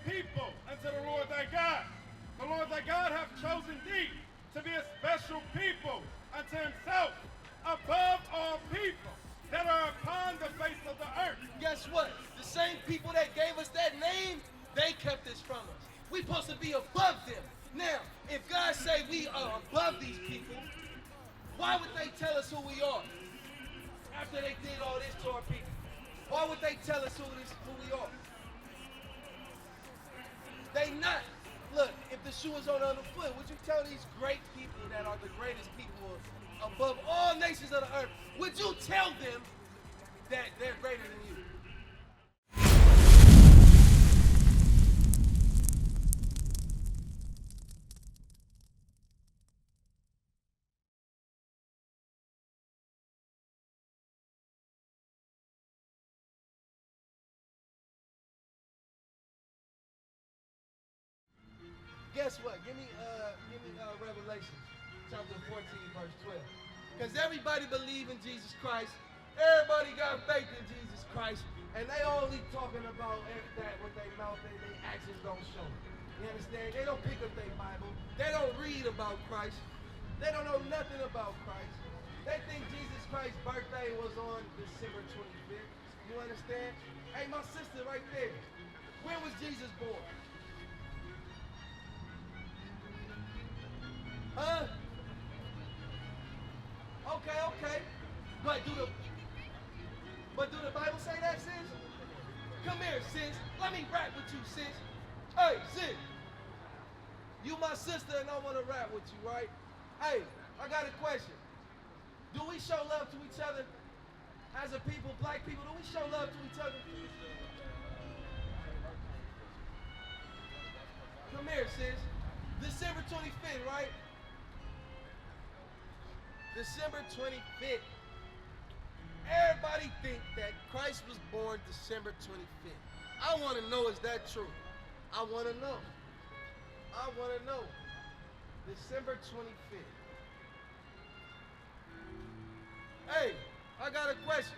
people unto the Lord thy God. The Lord thy God hath chosen thee to be a special people unto himself, above all people that are upon the face of the earth. Guess what? The same people that gave us that name, they kept this from us. We're supposed to be above them. Now, if God say we are above these people, why would they tell us who we are? After they did all this to our people, why would they tell us who we are? They not. Look, if the shoe was on the other foot, would you tell these great people that are the greatest people above all nations of the earth, would you tell them that they're greater than you? Guess what? Give me Revelation chapter 14, verse 12. Because everybody believe in Jesus Christ. Everybody got faith in Jesus Christ. And they only talking about that with their mouth and their actions don't show. You understand? They don't pick up their Bible. They don't read about Christ. They don't know nothing about Christ. They think Jesus Christ's birthday was on December 25th. You understand? Hey, my sister right there. When was Jesus born? Huh? Okay. But do the Bible say that, sis? Come here, sis. Let me rap with you, sis. Hey, sis. You my sister and I want to rap with you, right? Hey, I got a question. Do we show love to each other? As a people, black people, do we show love to each other? Come here, sis. December 25th, right? December 25th. Everybody think that Christ was born December 25th. I want to know, is that true? I want to know. December 25th. Hey, I got a question.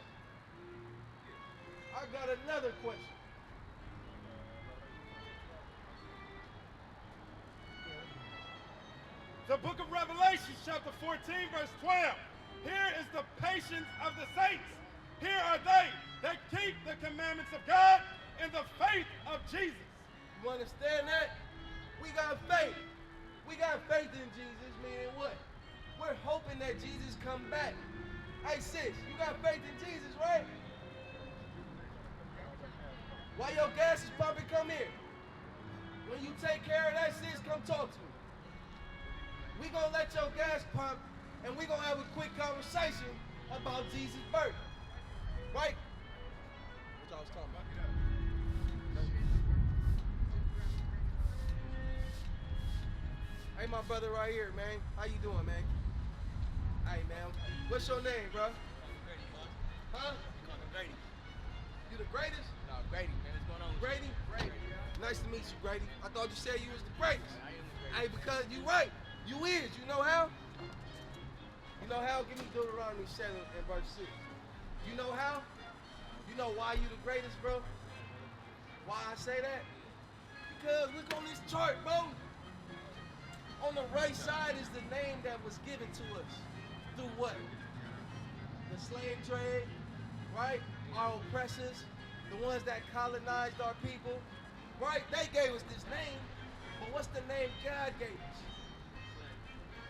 I got another question. The book of Revelation, chapter 14, verse 12. Here is the patience of the saints. Here are they that keep the commandments of God in the faith of Jesus. You understand that? We got faith. We got faith in Jesus, meaning what? We're hoping that Jesus come back. Hey, sis, you got faith in Jesus, right? While your gas is pumping, come here. When you take care of that, sis, come talk to me. We gonna let your gas pump, and we gonna have a quick conversation about Jesus' birth. Right? What y'all was talking about? Hey, my brother right here, man. How you doing, man? Hey, man. What's your name, bro? Huh? Grady. You the greatest? No, Grady, man. What's going on? Grady? Grady. Nice to meet you, Grady. I thought you said you was the greatest. I am the greatest. Hey, because you right. You is. You know how? You know how? Give me Deuteronomy 7 and verse 6. You know how? You know why you the greatest, bro? Why I say that? Because look on this chart, bro. On the right side is the name that was given to us. Through what? The slave trade, right? Our oppressors, the ones that colonized our people, right? They gave us this name, but what's the name God gave us?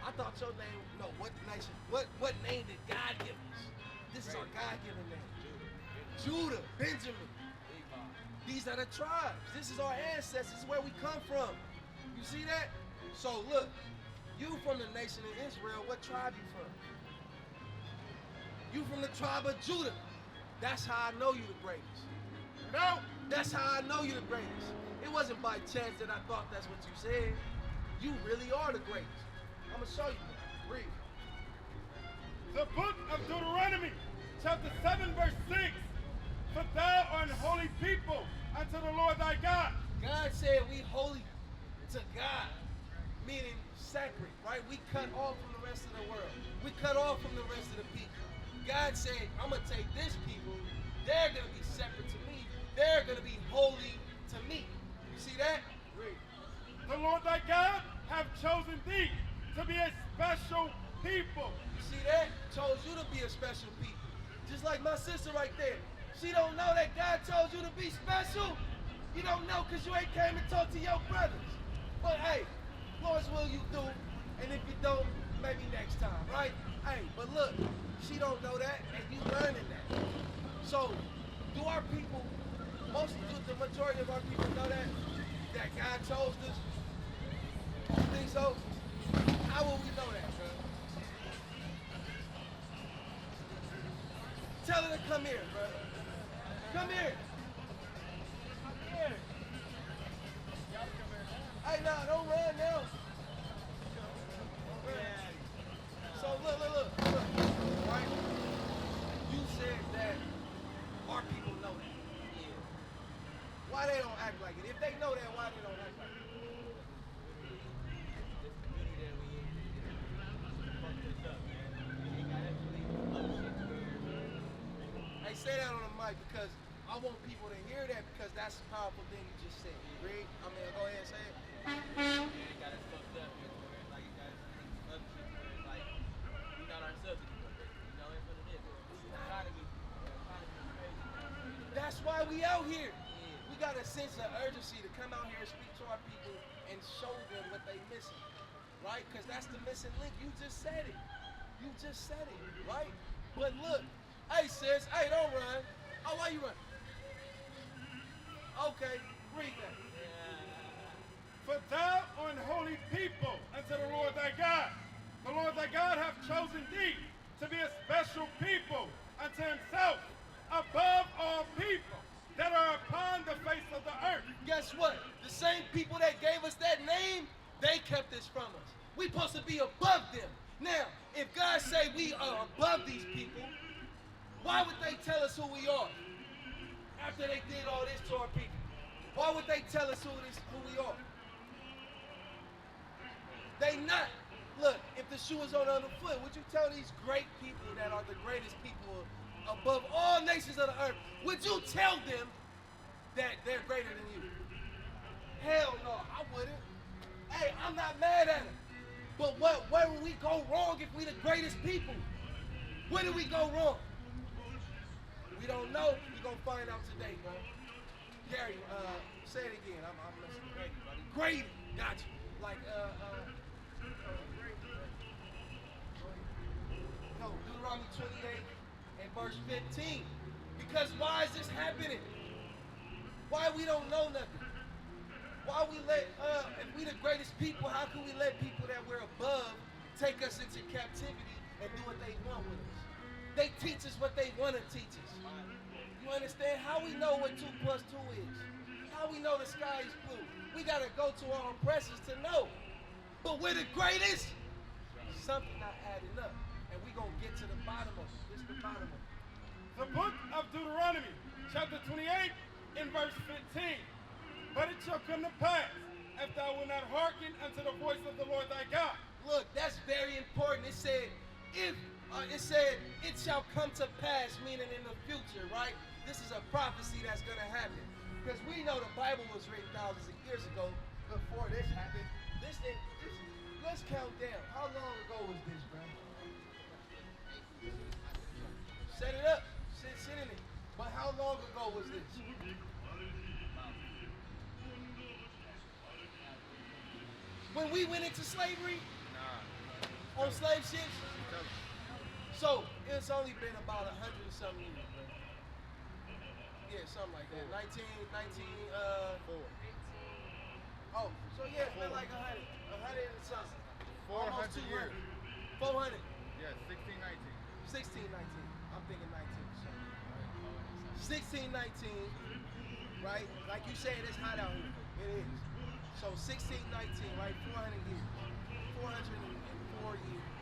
I thought your name, no, what nation, what name did God give us? This is our God-given name. Judah, Benjamin. Levi. These are the tribes. This is our ancestors. This is where we come from. You see that? So look, you from the nation of Israel, what tribe you from? You from the tribe of Judah. That's how I know you the greatest. No, that's how I know you the greatest. It wasn't by chance that I thought that's what you said. You really are the greatest. I'm gonna show you. Read. The book of Deuteronomy, chapter 7, verse 6. For thou art an holy people unto the Lord thy God. God said we holy to God, meaning separate, right? We cut off from the rest of the world. We cut off from the rest of the people. God said, I'm gonna take this people, they're gonna be separate to me. They're gonna be holy to me. You see that? chosen thee to be a special people. You see that? Chose you to be a special people. Just like my sister right there. She don't know that God told you to be special. You don't know because you ain't came and talked to your brothers. But hey, Lord's will you do. And if you don't, maybe next time, right? Hey, but look, she don't know that and you learning that. So, do our people, the majority of our people know that God chose us? You think so? How will we know that, bro? Tell her to come here, bro. Come here. Come here. Hey, nah, don't run now. So look, right? You said that our people know that. Yeah. Why they don't act like it? If they know that, why they don't act like it? This community that we in, fucked us up, man. They got actually other shit to wear. Hey, say that on the mic because I want people to hear that because that's a powerful thing you just said. Read? I mean, go ahead and say it. They got us fucked up, man. Where it's like, it got us other shit where it's like, we not ourselves anymore. You know, that's what it is. The economy is crazy now. That's why we out here. Yeah. We got a sense of urgency to come out here and speak to our people and show them what they missing, right? Because that's the missing link. You just said it. You just said it, right? But look, hey sis, hey, don't run. Oh, why you run? Okay, read that. For thou art an holy people unto the Lord thy God. The Lord thy God hath chosen thee to be a special people unto himself, above all people that are upon the face of the earth. Guess what? The same people that gave us that name, they kept this from us. We supposed to be above them. Now, if God say we are above these people, why would they tell us who we are? After they did all this to our people. Why would they tell us who we are? They not. Look, if the shoe was on the other foot, would you tell these great people that are the greatest people above all nations of the earth, would you tell them that they're greater than you? Hell no, I wouldn't. Hey, I'm not mad at them. But where would we go wrong if we the greatest people? Where did we go wrong? We don't know. We're going to find out today, bro. Gary, say it again. I'm listening. Grady, buddy. Grady, got you. Like, no, Deuteronomy 28 and verse 15. Because why is this happening? Why we don't know nothing? Why we let, if we the greatest people, how can we let people that we're above take us into captivity and do what they want with us? They teach us what they want to teach us. You understand? How we know what 2 plus 2 is? How we know the sky is blue? We got to go to our oppressors to know. But we're the greatest. Something not adding up. And we're going to get to the bottom of it. This is the bottom of it. The book of Deuteronomy, chapter 28, in verse 15. But it shall come to pass, if thou wilt not hearken unto the voice of the Lord thy God. Look, that's very important. It said, it shall come to pass, meaning in the future, right? This is a prophecy that's going to happen. Because we know the Bible was written thousands of years ago before this happened. Let's count down. How long ago was this, bro? Set it up. Sit in it. But how long ago was this? When we went into slavery? Nah. On slave ships? So, it's only been about 100 and something years, bro. Yeah, something like that. 19, 4. Oh, so yeah, it's been like 100 and something. 400 years. 400. Yeah, 1619. 1619. I'm thinking 19 or something. 1619, right? Like you said, it's hot out here. It is. So 1619, right? 400 years. 404 years,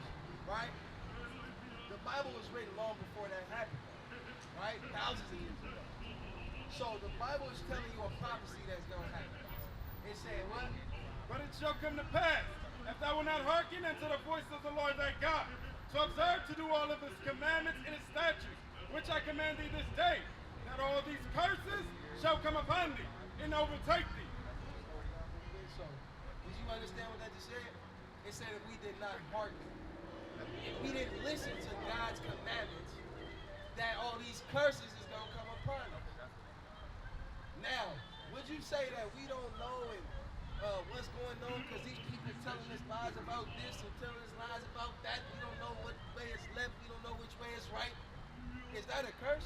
right? The Bible was written long before that happened, right? Thousands of years ago. So the Bible is telling you a prophecy that's going to happen. It said what? But it shall come to pass, if thou wilt not hearken unto the voice of the Lord thy God, to observe to do all of his commandments and his statutes, which I command thee this day, that all these curses shall come upon thee and overtake thee. So, did you understand what that just said? It said if we did not hearken, if we didn't listen to God's commandments, that all these curses is going to come upon us. Now, would you say that we don't know what's going on because these people telling us lies about this and telling us lies about that? We don't know what way is left. We don't know which way is right. Is that a curse?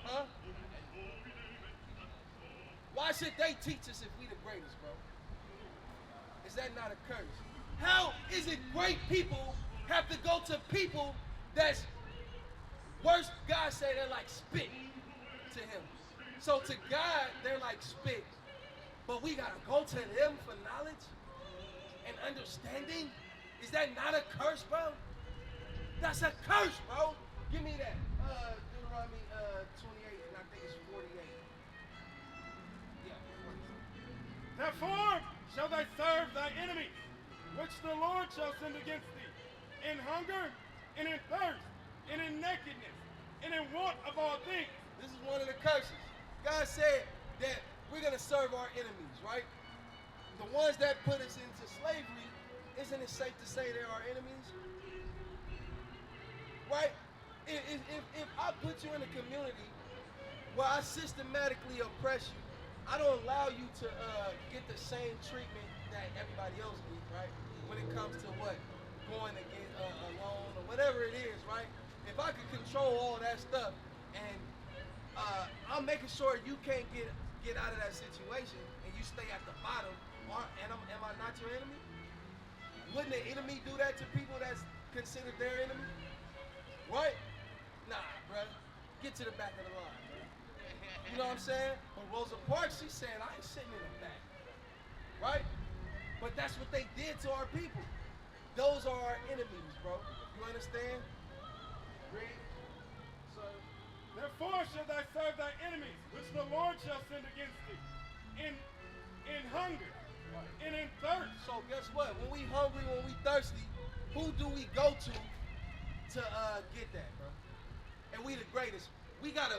Huh? Why should they teach us if we the greatest, bro? Is that not a curse? How is it great people have to go to people that's worse? God say they're like spit to him. So to God, they're like spit. But we gotta go to them for knowledge and understanding? Is that not a curse, bro? That's a curse, bro. Give me that. Deuteronomy 28, and I think it's 48. Yeah, 48. Therefore shall they serve thy enemies, which the Lord shall send against thee, in hunger, and in thirst, and in nakedness, and in want of all things. This is one of the curses. God said that we're going to serve our enemies, right? The ones that put us into slavery, isn't it safe to say they're our enemies? Right? If I put you in a community where I systematically oppress you, I don't allow you to get the same treatment that everybody else gets, right? When it comes to what? Going to get a loan or whatever it is, right? If I could control all that stuff and I'm making sure you can't get out of that situation and you stay at the bottom, am I not your enemy? Wouldn't the enemy do that to people that's considered their enemy? Right? Nah, brother. Get to the back of the line, bro. You know what I'm saying? But Rosa Parks, she's saying, I ain't sitting in the back. Right? But that's what they did to our people. Those are our enemies, bro. You understand? Read. So, Therefore shall thou serve thy enemies, which the Lord shall send against thee, in hunger, and in thirst. So guess what? When we hungry, when we thirsty, who do we go to get that, bro? And we the greatest. We gotta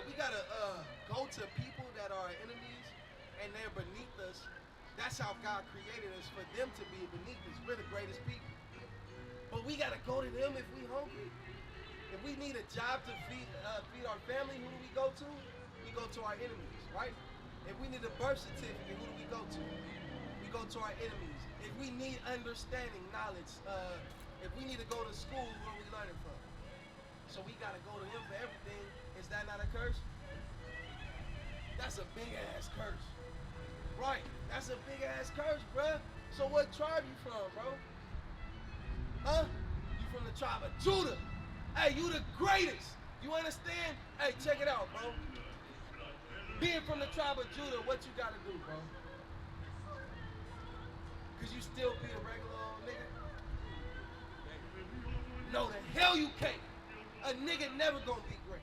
go to people that are our enemies and they're beneath us. That's how God created us, for them to be beneath us. We're the greatest people. But we gotta go to them if we hungry. If we need a job to feed our family, who do we go to? We go to our enemies, right? If we need a birth certificate, who do we go to? We go to our enemies. If we need understanding, knowledge, if we need to go to school, where are we learning from? So we gotta go to him for everything. Is that not a curse? That's a big ass curse. Right, that's a big ass curse, bruh. So what tribe you from, bro? Huh? You from the tribe of Judah. Hey, you the greatest. You understand? Hey, check it out, bro. Being from the tribe of Judah, what you gotta do, bro? Cause you still be a regular old nigga? No, the hell you can't. A nigga never gonna be great.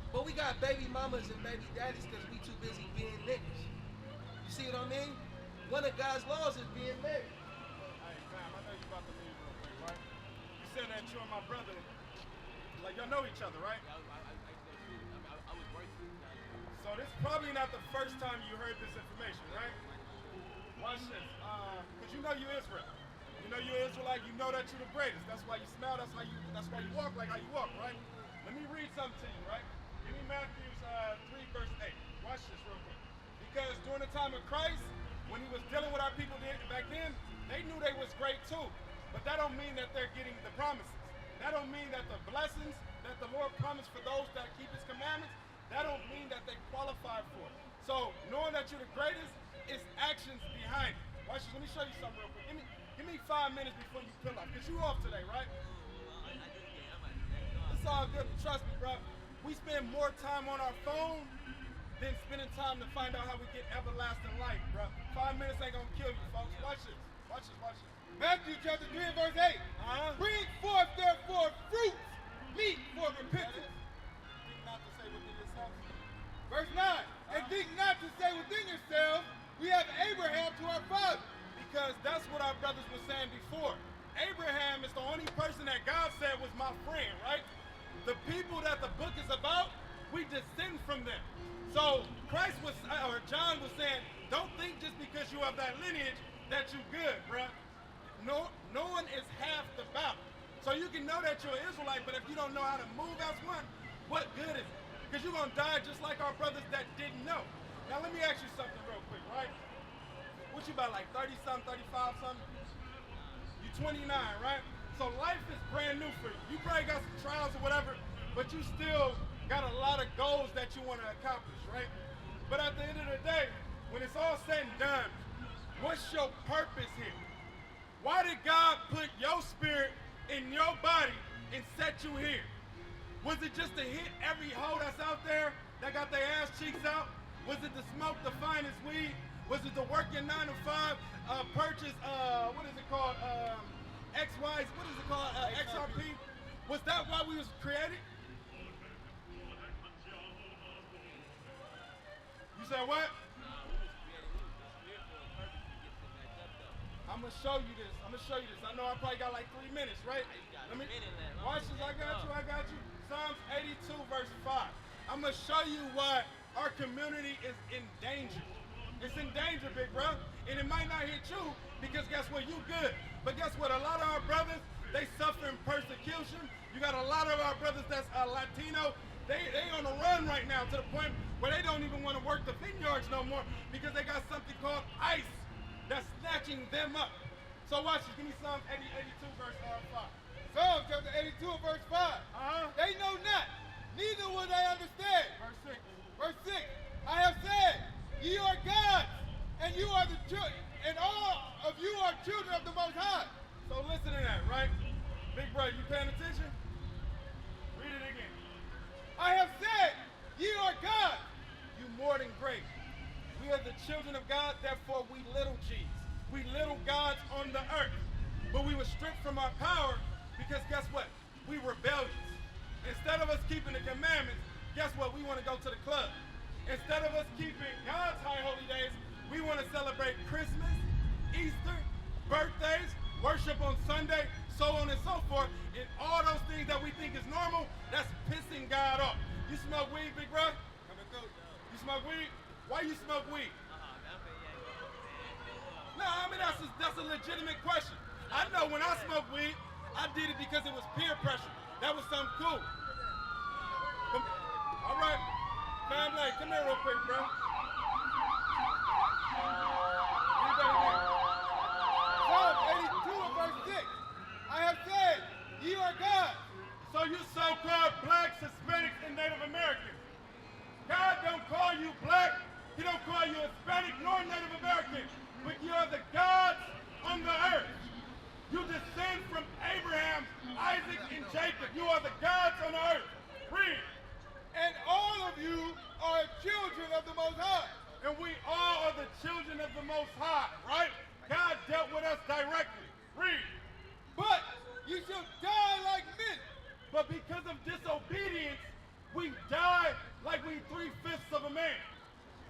But we got baby mamas and baby daddies because we too busy being niggas. You see what I mean? One of God's laws is being married. Hey, fam, I know you about to leave real quick, right? You said that you and my brother, like, y'all know each other, right? I was working. So this is probably not the first time you heard this information, right? Watch this. Because you know you Israel. You know you're Israelite, you know that you're the greatest. That's why you smell, that's why you walk like how you walk, right? Let me read something to you, right? Give me Matthew 3, verse 8. Watch this real quick. Because during the time of Christ, when he was dealing with our people back then, they knew they was great too. But that don't mean that they're getting the promises. That don't mean that the blessings that the Lord promised for those that keep his commandments, that don't mean that they qualify for it. So knowing that you're the greatest, it's actions behind it. Watch this. Let me show you something real quick. Give me 5 minutes before you peel off. Because you off today, right? It's all good. Trust me, bro. We spend more time on our phone than spending time to find out how we get everlasting life, bro. 5 minutes ain't gonna kill you, folks. Watch this. Watch this. Watch this. Matthew chapter 3 and verse 8. Bring forth therefore fruits, meet for repentance. Think not to say within yourself. Verse 9. And think not to say within yourselves, we have Abraham to our father. Because that's what our brothers were saying before. Abraham is the only person that God said was my friend, right? The people that the book is about, we descend from them. So Christ was, or John was saying, don't think just because you have that lineage that you good, bruh. No one is half the battle. So you can know that you're an Israelite, but if you don't know how to move as one, what good is it? Because you're going to die just like our brothers that didn't know. Now let me ask you something real quick, right? What you about, like 30-something, 35-something? You 29, right? So life is brand new for you. You probably got some trials or whatever, but you still got a lot of goals that you want to accomplish, right? But at the end of the day, when it's all said and done, what's your purpose here? Why did God put your spirit in your body and set you here? Was it just to hit every hoe that's out there that got their ass cheeks out? Was it to smoke the finest weed? Was it to work your 9 to 5, purchase, what is it called, XY, what is it called, XRP? Was that why we was created? You said what? I'm gonna show you this. I know I probably got like 3 minutes, right? Let me watch this. I got you. Psalms 82, verse 5. I'm gonna show you why our community is in danger. It's in danger, big bro. And it might not hit you because guess what? You good. But guess what? A lot of our brothers, they suffering persecution. You got a lot of our brothers that's Latino. They on the run right now to the point where they don't even want to work the vineyards no more because they got something called ICE that's snatching them up. So watch this. Give me Psalm 82, verse 5. Psalm chapter 82 and verse 5. They know not, neither will they understand. Verse 6. Verse 6. I have said, ye are gods, and you are the children, and all of you are children of the Most High. So listen to that, right? Big bro, you paying attention? Read it again. I have said, ye are gods. You more than great. We are the children of God, therefore we little g's. We little gods on the earth. But we were stripped from our power because guess what? We rebellious. Instead of us keeping the commandments, guess what? We want to go to the club. Instead of us keeping God's high holy days, we want to celebrate Christmas, Easter, birthdays, worship on Sunday, so on and so forth. And all those things that we think is normal, that's pissing God off. You smoke weed, big bro? You smoke weed? Why you smoke weed? No, I mean that's a legitimate question. I know when I smoke weed, I did it because it was peer pressure. That was something cool. All right, family, come here real quick, bro. Read that again. Psalm 82 and verse 6. I have said, ye are gods. So you so-called blacks, Hispanics, and Native Americans. God don't call you black. He don't call you Hispanic nor Native American. But you're the gods on the earth. You descend from Abraham, Isaac, and Jacob. You are the gods on the earth. Read. And all of you are children of the Most High. And we all are the children of the Most High, right? God dealt with us directly. Read. But you shall die like men. But because of disobedience, we die like we 3/5 of a man.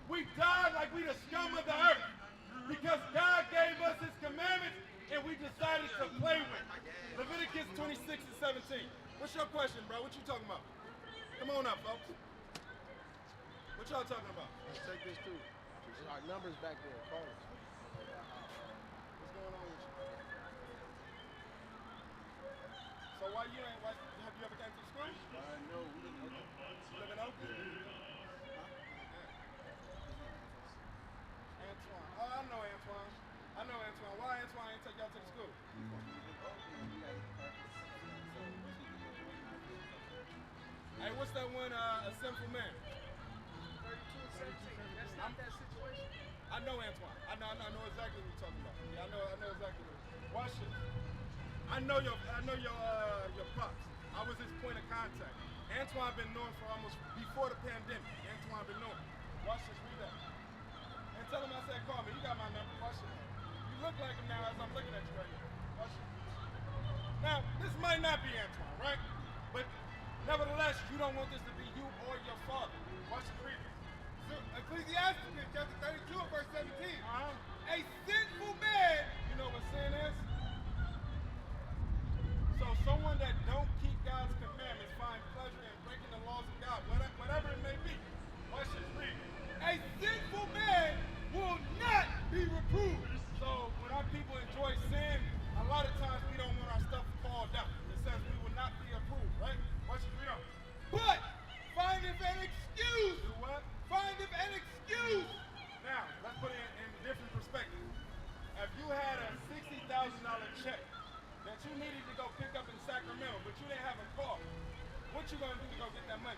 We die like we the scum of the earth. Because God gave us his commandments and we decided to play with it. Leviticus 26 and 17. What's your question, bro? What you talking about? Come on up, folks. What y'all talking about? Let's take this too. Our numbers back there. Call us. What's going on with you? So why you ain't, have you ever came to the school? No, we live in Oakland. You live in Oakland? Antoine. Oh, I know Antoine. Why Antoine ain't take y'all to the school? Hey, what's that one, A Sinful Man? 32 and 17. That's not that situation. I know Antoine. I know exactly what you're talking about. Yeah, I know exactly what. Watch this. I know your pops. I was his point of contact. Antoine been knowing for almost before the pandemic. Antoine been knowing. Watch this. Read that. And tell him I said call me. You got my number. Watch it. You look like him now as I'm looking at you right now. Watch it. Now this might not be Antoine, right? But nevertheless, you don't want this to be you or your father. Watch it. Read it. Ecclesiastes chapter 32 and verse 17. Uh-huh. A sinful man. You know what sin is? So someone that don't keep God's commandments find pleasure in breaking the laws of God, whatever it may be. Watch this, read. A sinful man will not be reproved. So when our people enjoy sin, a lot of times we don't want our stuff called out. It says we will not be approved, right? Watch this, read on. But findeth an excuse. Do what? Findeth an excuse. Now, let's put it in different perspective. If you had a $60,000 check that you needed to go pick up in Sacramento, but you didn't have a car, what you gonna do to go get that money?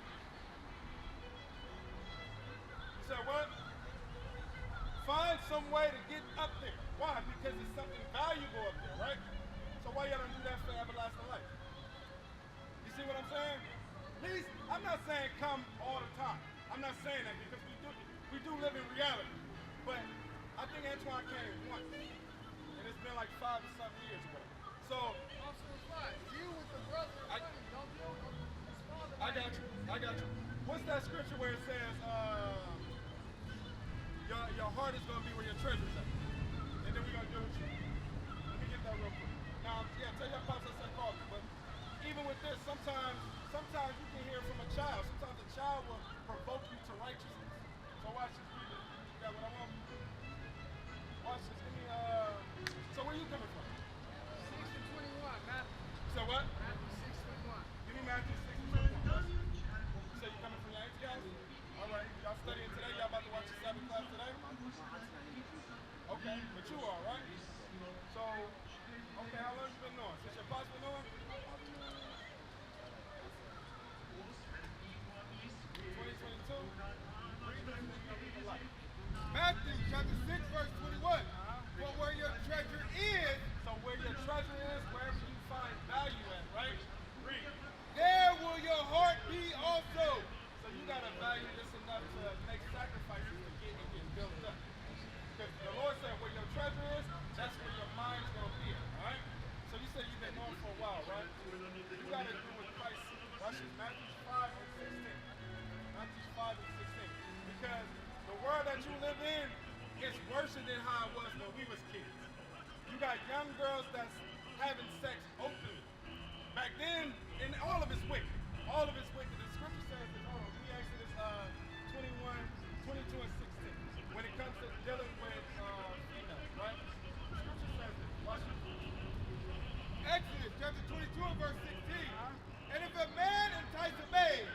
You said what? Find some way to get up there. Why? Because it's something valuable up there, right? So why y'all don't do that for everlasting life? You see what I'm saying? Please, I'm not saying come all the time. I'm not saying that because we do live in reality. But I think Antoine came once. And it's been like 5 or something years ago. So You with the brother. I got you. What's that scripture where it says your heart is gonna be where your treasure's at? And then we're gonna do it with you. Let me get that real quick. Now, yeah, tell your pops I said call me, but even with this, sometimes you can hear from a child. Sometimes a child will provoke you to righteousness. So watch this. Read it. You got what I want? Watch this. Give me so where you coming from? 6 and 21, Matthew. So what? Matthew 6:21. Give me Matthew 6 and 21. You say you coming from your auntie guys? All right. Y'all studying today? Y'all about to watch the Sabbath class today? Okay, but you are, right? So, okay, how long you been knowing? Since your pops been knowing? 2022? Matthew chapter 6 verse 21. But where your treasure is, So where your treasure is, wherever you find value at, right? Read. there will your heart be also. So you gotta value this enough to make sacrifices to get and get built up. Because the Lord said where your treasure is, that's where your mind's gonna be at, alright? So you said you've been knowing for a while, right? You gotta do what Christ said. Watch this, Matthew 5 and 16. Matthew 5 and 16. Because the world that you live in is worse than how it was when we was kids. You got young girls that's having sex openly. Back then, and all of it's wicked. All of it's wicked. The scripture says that, hold on, give me Exodus 22 and 16. When it comes to dealing with females, right? The scripture says this. Watch this. Exodus chapter 22 and verse 16. And if a man entice a maid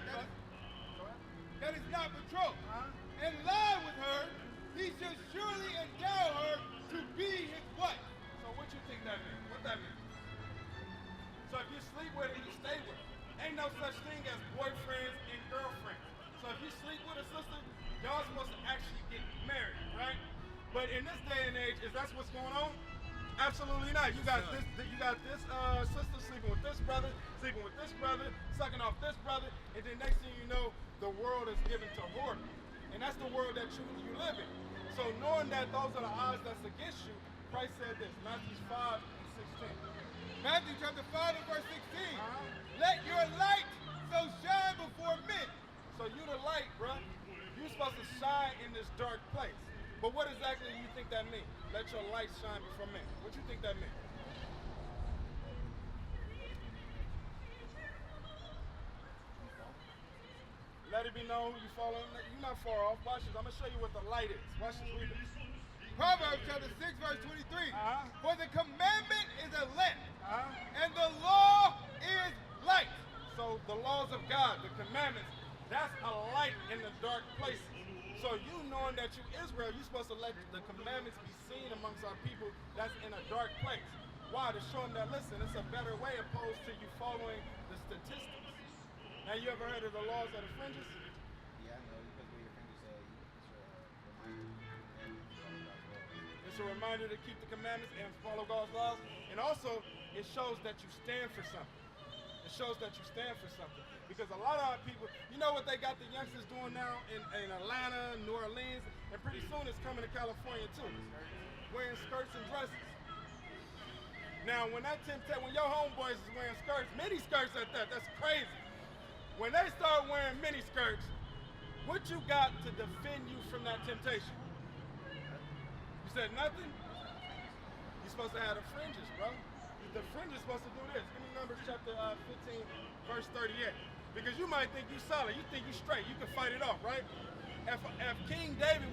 that is not betrothed and lie with her, he shall surely endow her to be his wife. So what you think that means? What that means? So if you sleep with her, you stay with her. Ain't no such thing as boyfriends and girlfriends. So if you sleep with a sister, y'all supposed to actually get married, right? But in this day and age, is that what's going on? Absolutely not. You got this sister sleeping with this brother, sucking off this brother, and then next thing you know, the world is given to whoredom. And that's the world that you live in. So knowing that those are the odds that's against you, Christ said this, Matthew 5 and 16. Matthew chapter 5 and verse 16. Let your light so shine before men. So you the light, bruh. You're supposed to shine in this dark place. But what exactly do you think that means? Let your light shine before men. What you think that means? Let it be known you following. You're not far off. Watch this. I'm going to show you what the light is. Watch this. Read it. Proverbs chapter 6 verse 23. Uh-huh. For the commandment is a lamp, Uh-huh. and the law is commandments, that's a light in the dark places. So you knowing that you Israel, you're supposed to let the commandments be seen amongst our people that's in a dark place. Why? To show them that, listen, it's a better way opposed to you following the statistics. Now, you ever heard of the laws of the fringes? Yeah, I know. Because where your fingers It's a reminder to keep the commandments and follow God's laws. And also, it shows that you stand for something. It shows that you stand for something. Because a lot of our people, you know what they got the youngsters doing now in Atlanta, New Orleans, and pretty soon it's coming to California too. Wearing skirts and dresses. Now, when your homeboys is wearing skirts, mini skirts at that, that's crazy. When they start wearing mini skirts, what you got to defend you from that temptation? You said nothing? You're supposed to have the fringes, bro. The fringes supposed to do this. Give me Numbers chapter 15, verse 38. Because you might think you solid, you think you straight, you can fight it off, right? If King David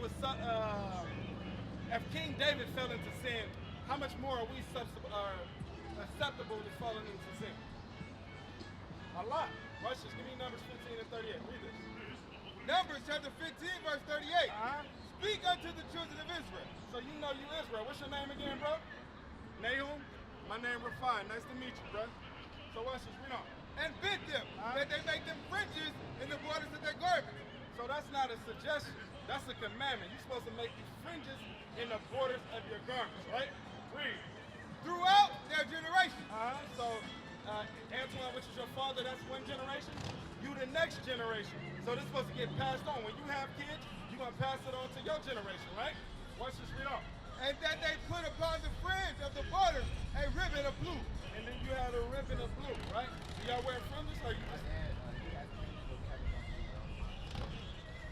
fell into sin, how much more are we acceptable to falling into sin? A lot. Watch this. Give me Numbers 15 and 38. Read this. Numbers chapter 15, verse 38. Speak unto the children of Israel. So you know you Israel. What's your name again, bro? Nahum? My name Rafai. Nice to meet you, bro. So watch this. Read on. And bid them that they make them fringes in the borders of their garments. So that's not a suggestion. That's a commandment. You're supposed to make these fringes in the borders of your garments, right? Read. Throughout their generations. So, Antoine, which is your father, that's one generation. You the next generation. So this is supposed to get passed on. When you have kids, you're going to pass it on to your generation, right? Watch this, read on. And that they put upon the fringe of the borders a ribbon of blue. And then you have a ribbon of blue, right? Do y'all wear fringes or you just...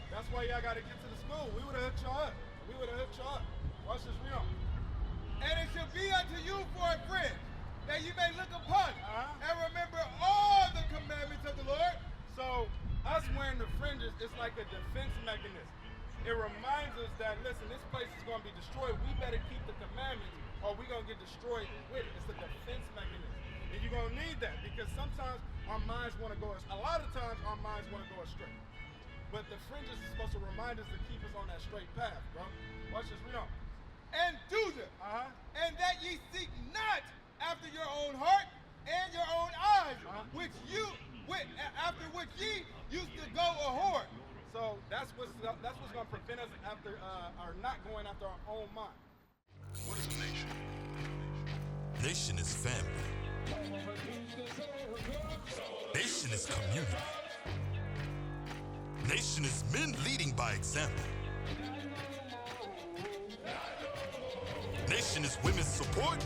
That's why y'all got to get to the school. We would have hooked y'all up. We would have hooked y'all up. Watch this, read on. And it shall be unto you for a friend, that you may look upon it, and remember all the commandments of the Lord. So, us wearing the fringes is like a defense mechanism. It reminds us that, listen, this place is going to be destroyed. We better keep the commandments or we're going to get destroyed with it. It's a defense mechanism. And you're going to need that because sometimes our minds want to go, a lot of times our minds want to go astray. But the fringes is supposed to remind us to keep us on that straight path, bro. Watch this, read on. And do them. And that ye seek not after your own heart and your own eyes, after which ye used to go a whore. So that's what's going to prevent us after our not going after our own mind. What is a nation? Nation is family. Nation is community. Nation is men leading by example. Nation is women's support